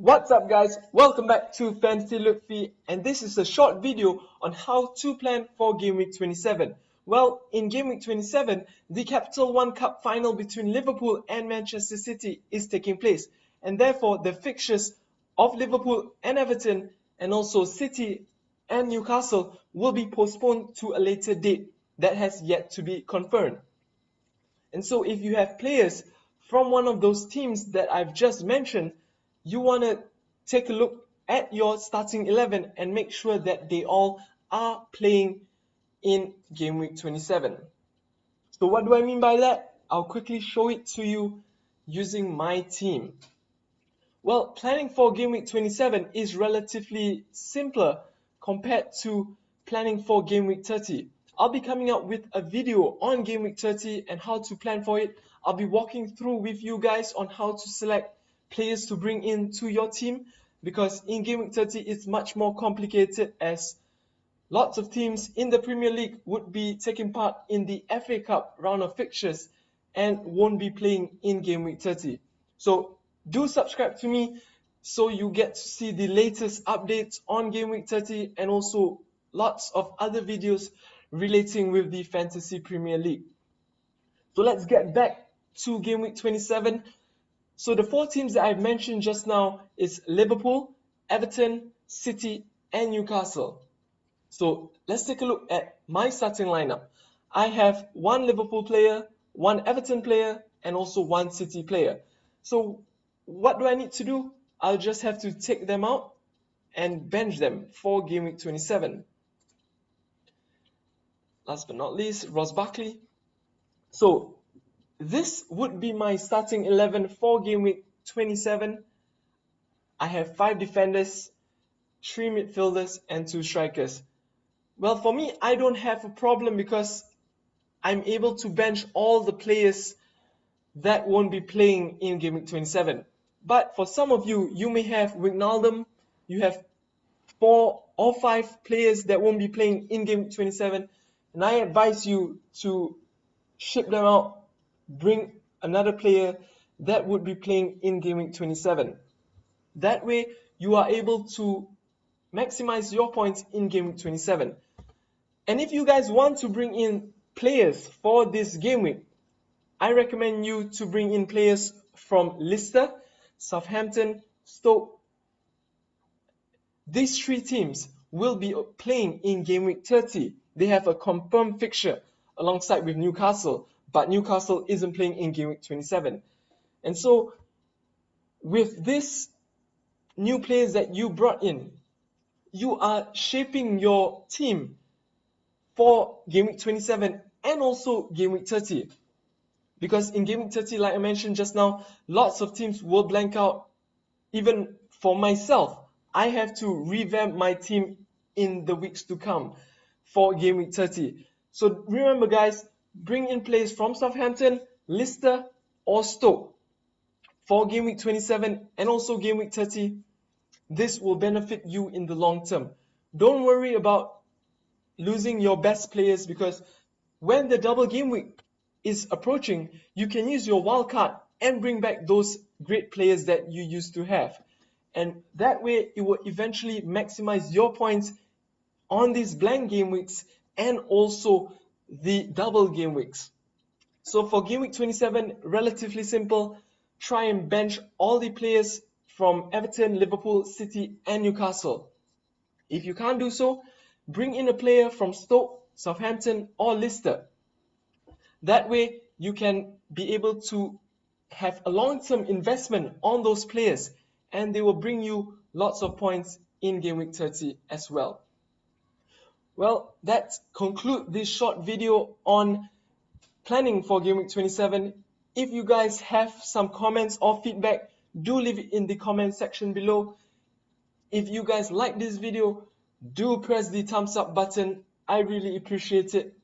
What's up guys, welcome back to Fantasy Lutfi, and this is a short video on how to plan for Game Week 27. Well, in Game Week 27, the Capital One Cup final between Liverpool and Manchester City is taking place, and therefore the fixtures of Liverpool and Everton and also City and Newcastle will be postponed to a later date that has yet to be confirmed. And so if you have players from one of those teams that I've just mentioned, you want to take a look at your starting 11 and make sure that they all are playing in Game Week 27. So what do I mean by that? I'll quickly show it to you using my team. Well, planning for Game Week 27 is relatively simpler compared to planning for Game Week 30. I'll be coming out with a video on Game Week 30 and how to plan for it. I'll be walking through with you guys on how to select players to bring into your team, because in Game Week 30 it's much more complicated as lots of teams in the Premier League would be taking part in the FA Cup round of fixtures and won't be playing in Game Week 30. So do subscribe to me so you get to see the latest updates on Game Week 30 and also lots of other videos relating with the Fantasy Premier League. So let's get back to Game Week 27. So the four teams that I've mentioned just now is Liverpool, Everton, City, and Newcastle. So let's take a look at my starting lineup. I have one Liverpool player, one Everton player, and also one City player. So what do I need to do? I'll just have to take them out and bench them for Game Week 27. Last but not least, Ross Barkley. So this would be my starting 11 for Game Week 27. I have 5 defenders, 3 midfielders, and 2 strikers. Well, for me, I don't have a problem because I'm able to bench all the players that won't be playing in Game Week 27. But for some of you, you may have Wijnaldum, you have 4 or 5 players that won't be playing in Game Week 27, and I advise you to ship them out, bring another player that would be playing in Game Week 27. That way, you are able to maximize your points in Game Week 27. And if you guys want to bring in players for this game week, I recommend you to bring in players from Leicester, Southampton, Stoke. These 3 teams will be playing in Game Week 30. They have a confirmed fixture alongside with Newcastle, but Newcastle isn't playing in Game Week 27. And so with this new players that you brought in, you are shaping your team for Game Week 27 and also Game Week 30. Because in Game Week 30, like I mentioned just now, lots of teams will blank out. Even for myself, I have to revamp my team in the weeks to come for Game Week 30. So remember guys, bring in players from Southampton, Leicester, or Stoke for Game Week 27 and also Game Week 30. This will benefit you in the long term. Don't worry about losing your best players, because when the double game week is approaching, you can use your wild card and bring back those great players that you used to have. And that way, it will eventually maximize your points on these blank game weeks and also the double game weeks. So for Game Week 27, relatively simple. Try and bench all the players from Everton, Liverpool, City, and Newcastle. If you can't do so, bring in a player from Stoke, Southampton, or Leicester. That way, you can be able to have a long-term investment on those players, and they will bring you lots of points in Game Week 30 as well. Well, that concludes this short video on planning for Game Week 27. If you guys have some comments or feedback, do leave it in the comment section below. If you guys like this video, do press the thumbs up button. I really appreciate it.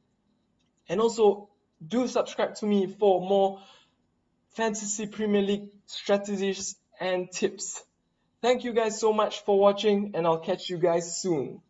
And also, do subscribe to me for more Fantasy Premier League strategies and tips. Thank you guys so much for watching, and I'll catch you guys soon.